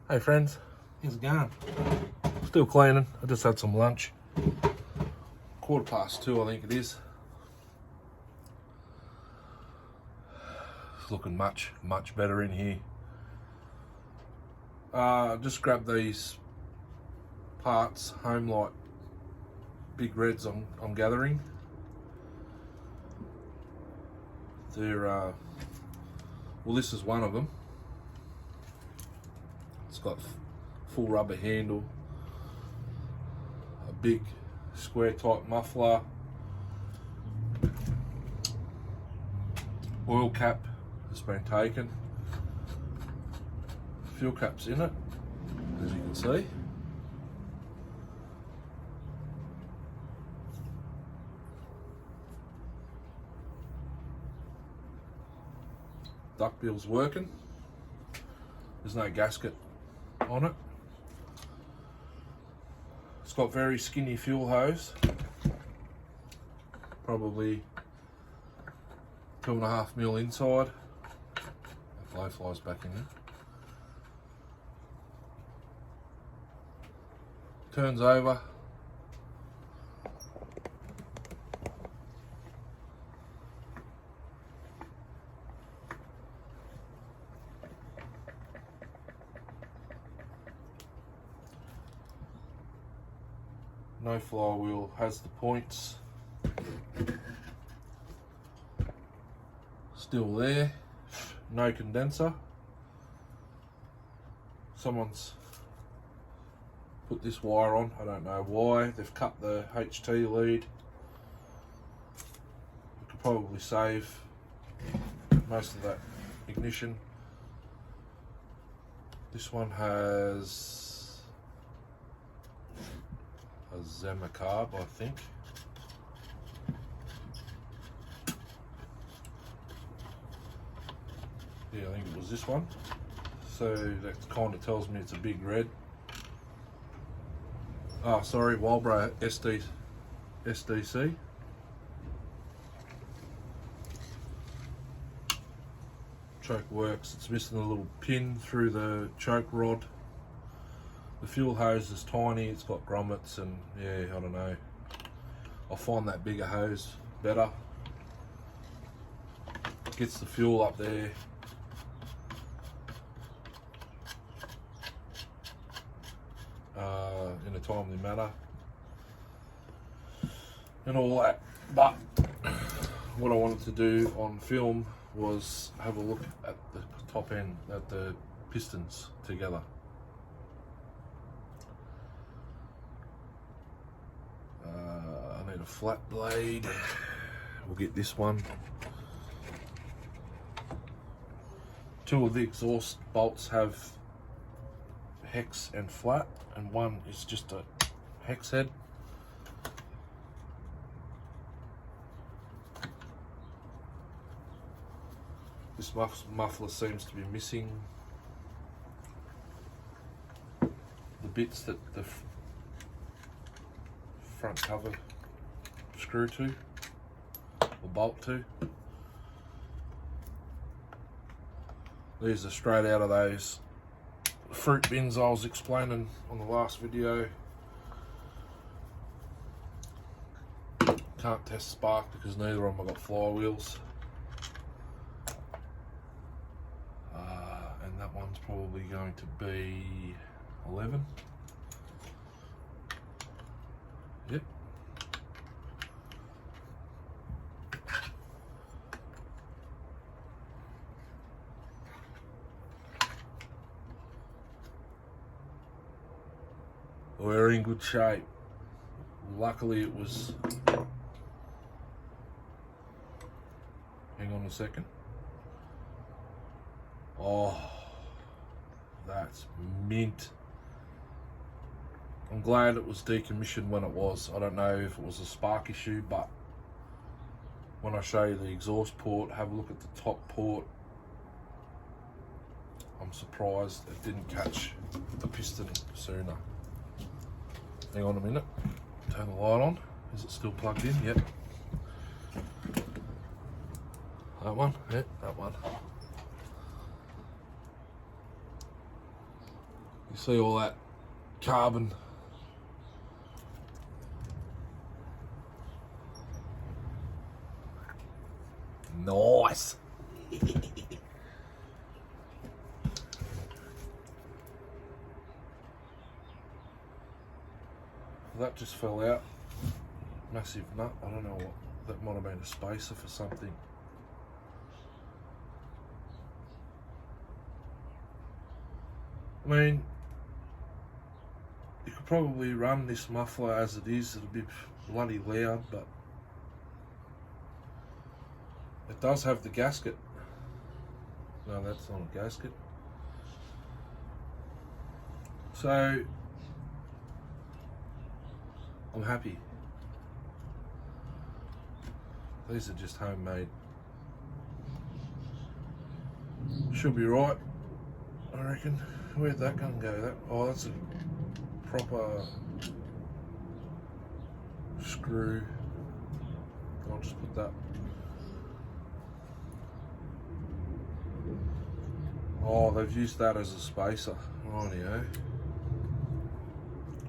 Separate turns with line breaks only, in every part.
Hey friends, how's it going? Still cleaning. I just had some lunch. 2:15, I think it is. It's looking much better in here. Just grabbed these parts, homelite big reds I'm gathering. They're well, this is one of them. It's got full rubber handle, a big square type muffler, oil cap has been taken, fuel cap's in it, as you can see. Duckbill's working. There's no gasket on it. It's got very skinny fuel hose, probably 2.5 mil inside. The flow flies back in there. Turns over. No flywheel, has the points still there. No condenser. Someone's put this wire on, I don't know why. They've cut the HT lead. We could probably save most of that ignition. This one has a Zema carb, I think. Yeah, I think it was this one. So that kind of tells me it's a big red. Oh, sorry, Walbro SDC. Choke works. It's missing a little pin through the choke rod. The fuel hose is tiny, it's got grommets, and yeah, I don't know. I find that bigger hose better. Gets the fuel up there. In a timely manner. And all that. But what I wanted to do on film was have a look at the top end, at the pistons together. I need a flat blade. We'll get this one. Two of the exhaust bolts have hex and flat, and one is just a hex head. This muffler seems to be missing the bits that the front cover screw to or bolt to. These are straight out of those fruit bins I was explaining on the last video. Can't test spark because neither of them have got flywheels. And that one's probably going to be 11. Yep. We're in good shape. Luckily it was... Hang on a second. Oh, that's mint. I'm glad it was decommissioned when it was. I don't know if it was a spark issue, but when I show you the exhaust port, have a look at the top port. I'm surprised it didn't catch the piston sooner. Hang on a minute. Turn the light on. Is it still plugged in? Yep. That one? Yep, that one. You see all that carbon. Nice. That just fell out. Massive nut. I don't know what. That might have been a spacer for something. I mean, you could probably run this muffler as it is. It'll be bloody loud, but it does have the gasket. No, that's not a gasket. So I'm happy. These are just homemade. Should be right, I reckon. Where'd that gun go? Oh, that's a proper screw. I'll just put that. Oh, they've used that as a spacer. Rightio.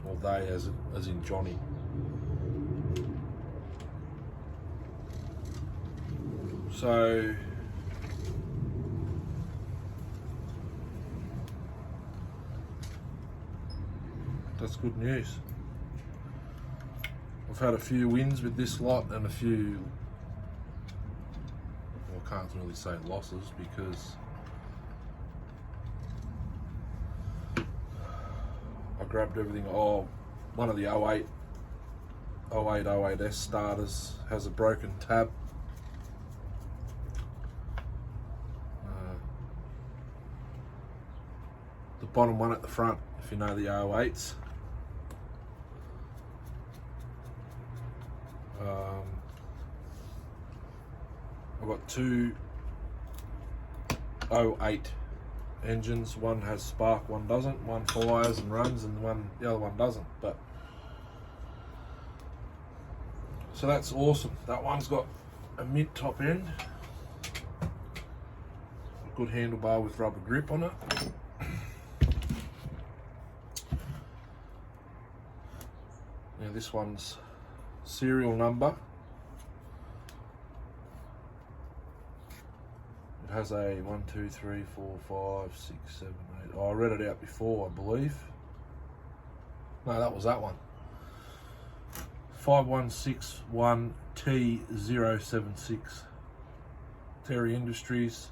Or they, as in Johnny. So that's good news. I've had a few wins with this lot and a few, well, I can't really say losses because I grabbed everything. Oh, one of the 08S starters has a broken tab. The bottom one at the front, if you know the 08s. I've got two 08 engines. One has spark, one doesn't. One fires and runs, and the other one doesn't. But so that's awesome. That one's got a mid top end, a good handlebar with rubber grip on it. Now this one's serial number. It has a 1, 2, 3, 4, 5, 6, 7, 8. Oh, I read it out before, I believe. No, that was that one. 5161T076. Terry Industries,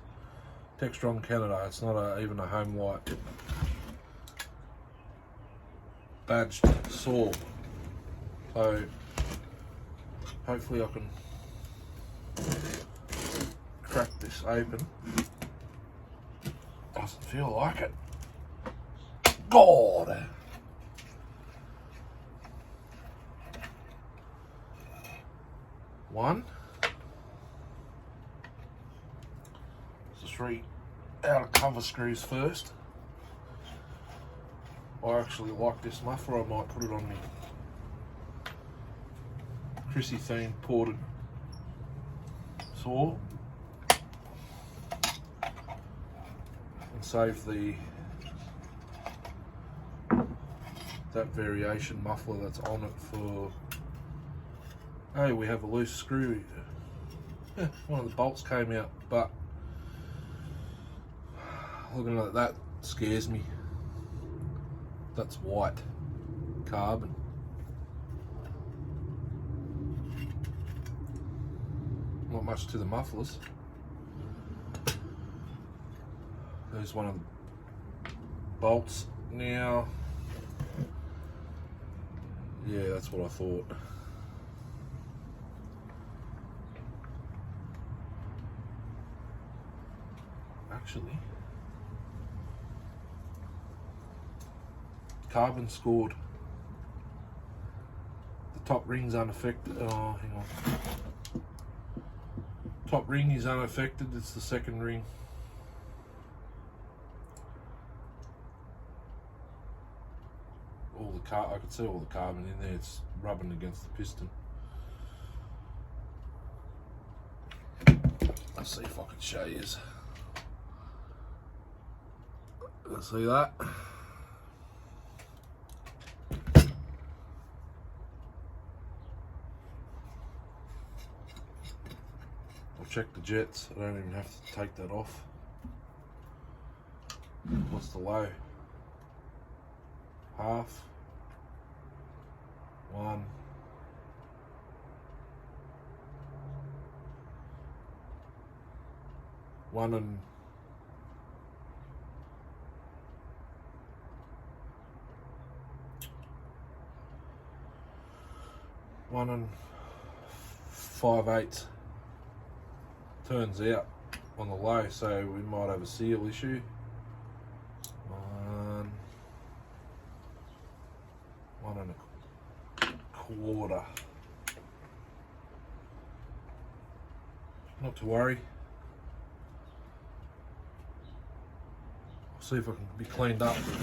Textron, Canada. It's not even a homelite badged saw. So hopefully I can crack this open. Doesn't feel like it. God. One. There's 3 outer cover screws first. I actually like this muffler. I might put it on me Chrissy theme ported saw and save that variation muffler that's on it for. Hey, we have a loose screw. One of the bolts came out, but looking at that scares me. That's white carbon. Not much to the mufflers. There's one of the bolts now. Yeah, that's what I thought. Actually, carbon scored. The top ring's unaffected. Oh, hang on. Top ring is unaffected. It's the second ring. I could see all the carbon in there. It's rubbing against the piston. Let's see if I can show you. See that? check the jets. I don't even have to take that off. What's the low? Half. 1. 1 and 5/8 turns out on the low, so we might have a seal issue. 1 and a quarter. Not to worry. I'll see if I can be cleaned up. It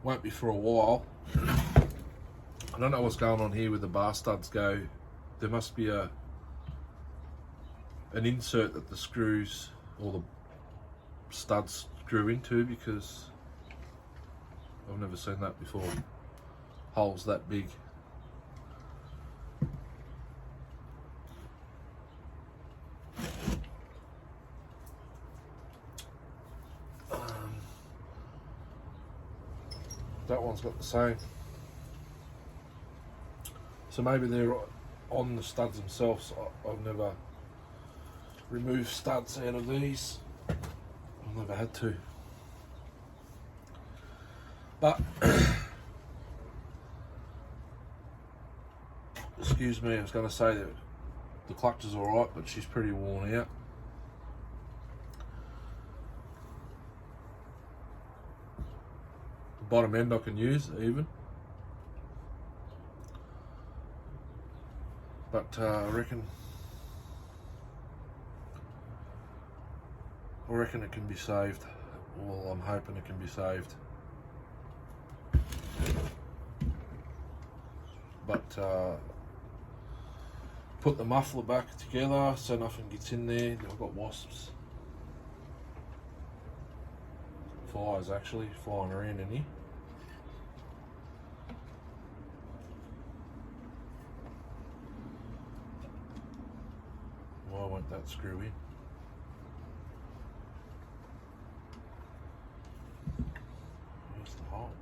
won't be for a while. I don't know what's going on here with the bar studs go. There must be an insert that the screws or the studs screw into, because I've never seen that before. Holes that big. That one's got the same. So maybe they're on the studs themselves. I've never removed studs out of these. I've never had to. But, excuse me, I was going to say that the clutch is alright, but she's pretty worn out. The bottom end I can use even. But I reckon it can be saved. Well, I'm hoping it can be saved. But put the muffler back together so nothing gets in there. I've got wasps. Flies actually flying around in here. Why won't that screw in? Where's the hole?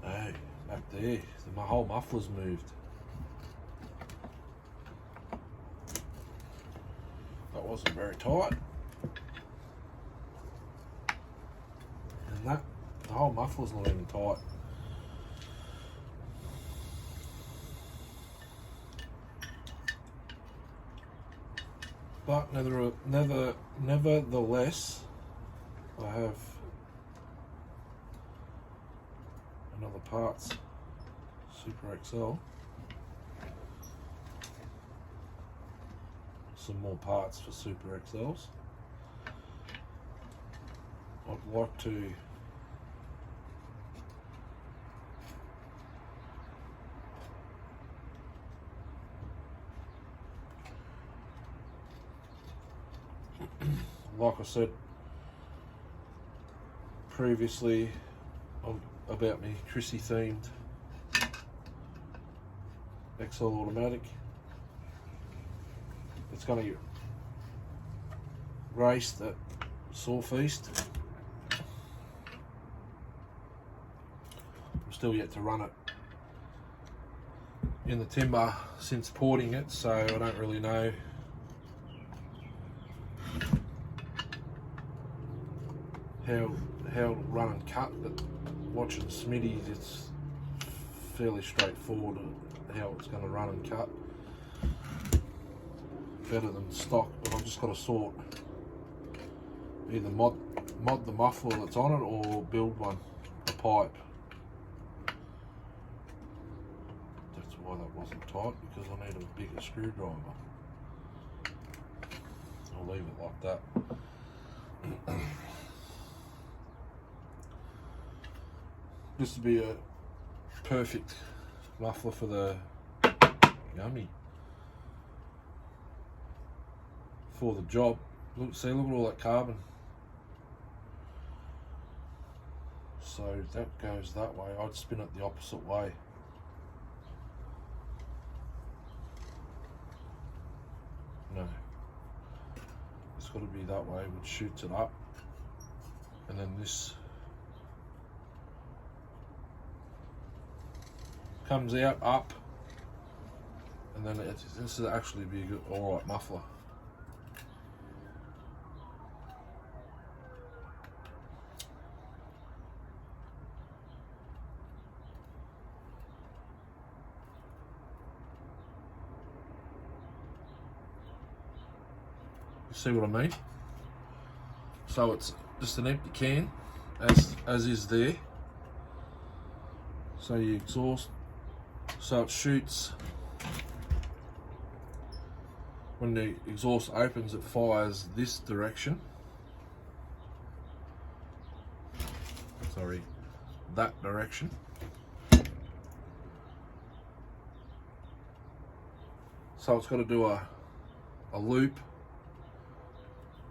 Hey, back there. My whole muffler's moved. That wasn't very tight. And the whole muffler's not even tight. But nevertheless, I have another parts Super XL. Some more parts for Super XLs. I'd like to like I said previously about me Chrissy themed XL automatic, it's going to get raced at Sawfeast. I'm still yet to run it in the timber since porting it, so I don't really know how it'll run and cut, but watching Smitty's, it's fairly straightforward how it's going to run and cut. Better than stock, but I've just got to sort either mod the muffler that's on it or build one, a pipe. That's why that wasn't tight, because I need a bigger screwdriver. I'll leave it like that. This would be a perfect muffler for the for the job. Look at all that carbon. So that goes that way. I'd spin it the opposite way. it's got to be that way, which shoots it up, and then this comes out up, and then this will actually be a good, alright muffler. You see what I mean? So it's just an empty can, as is there. So you exhaust, so it shoots. When the exhaust opens, it fires this direction. Sorry, that direction. So it's got to do a loop,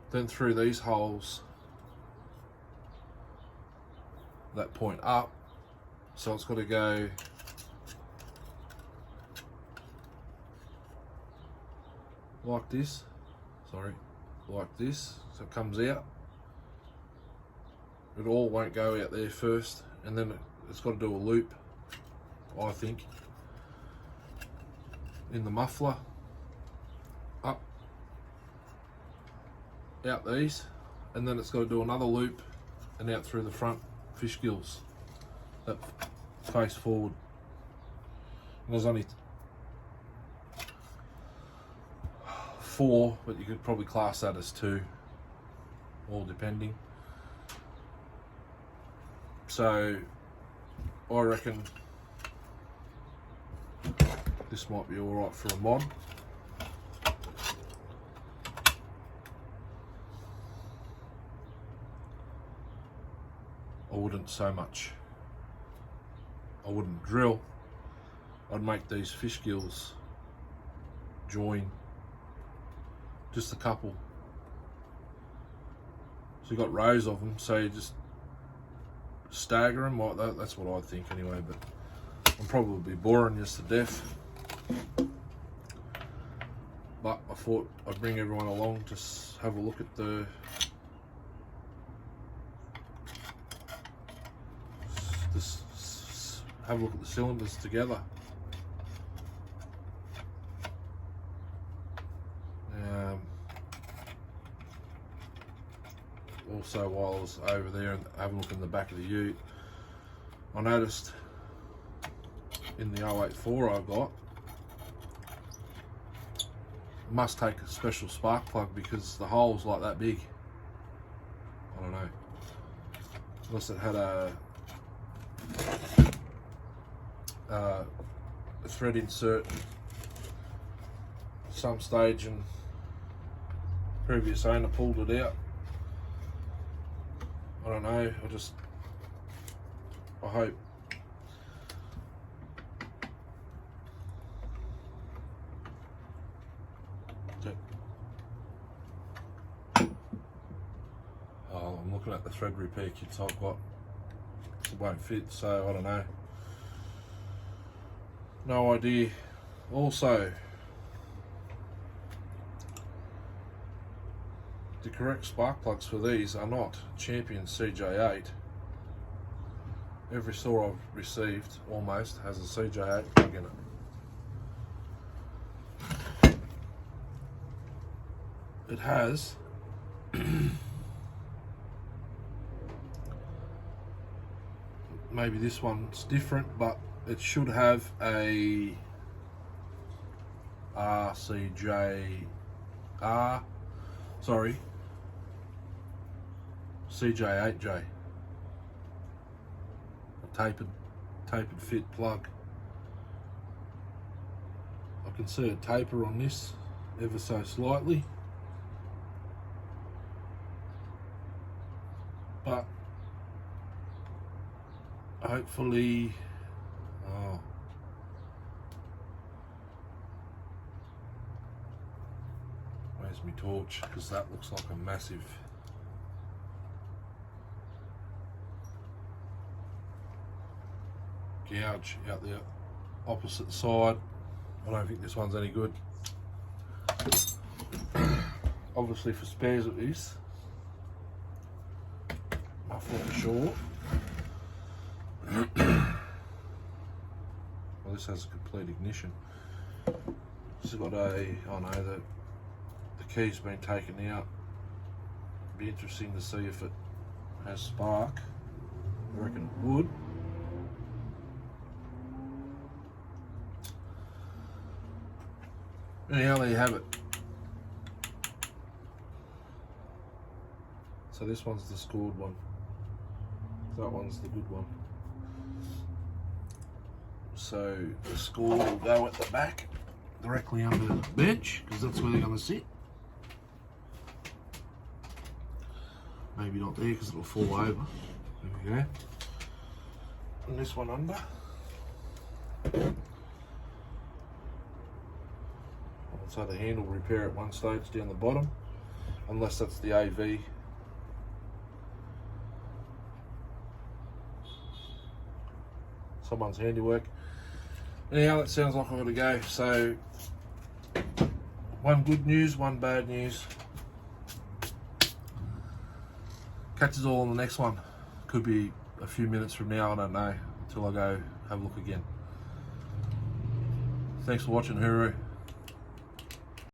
then through these holes, that point up. So it's got to go like this, like this, so it comes out. It all won't go out there first, and then it's got to do a loop, I think, in the muffler, up, out these, and then it's got to do another loop and out through the front fish gills that face forward. And there's only 4, but you could probably class that as 2, all depending. So I reckon this might be alright for a mod. I wouldn't so much. I wouldn't drill. I'd make these fish gills join, just a couple. So you got rows of them, so you just stagger them like that. That's what I think anyway, but I'm probably boring just to death. But I thought I'd bring everyone along to have a look at have a look at the cylinders together. Also, while I was over there and having a look in the back of the ute, I noticed in the 084 I got, must take a special spark plug because the hole's like that big. I don't know, unless it had a thread insert at some stage and previous owner pulled it out. I don't know, I hope that, I'm looking at the thread repair kits I've got, it won't fit, so I don't know. No idea. Also, the correct spark plugs for these are not Champion CJ8. Every saw I've received almost has a CJ8 plug in it. It has maybe this one's different, but it should have a CJ8J, a tapered fit plug. I can see a taper on this ever so slightly, but hopefully, where's my torch? Because that looks like a massive gouge out the opposite side. I don't think this one's any good. obviously for spares it is. I thought for sure. Well, this has a complete ignition. This has got a, oh no, the key's been taken out. Be interesting to see if it has spark. I reckon it would. Anyhow, there you have it. So this one's the scored one. That one's the good one. So the score will go at the back, directly under the bench, because that's where they're going to sit. Maybe not there because it'll fall over. There we go. And this one under. So the handle repair at one stage down the bottom, unless that's the AV. Someone's handiwork. Anyhow, that sounds like I've got to go. So, one good news, one bad news. Catch us all on the next one. Could be a few minutes from now, I don't know, until I go have a look again. Thanks for watching, Hooroo.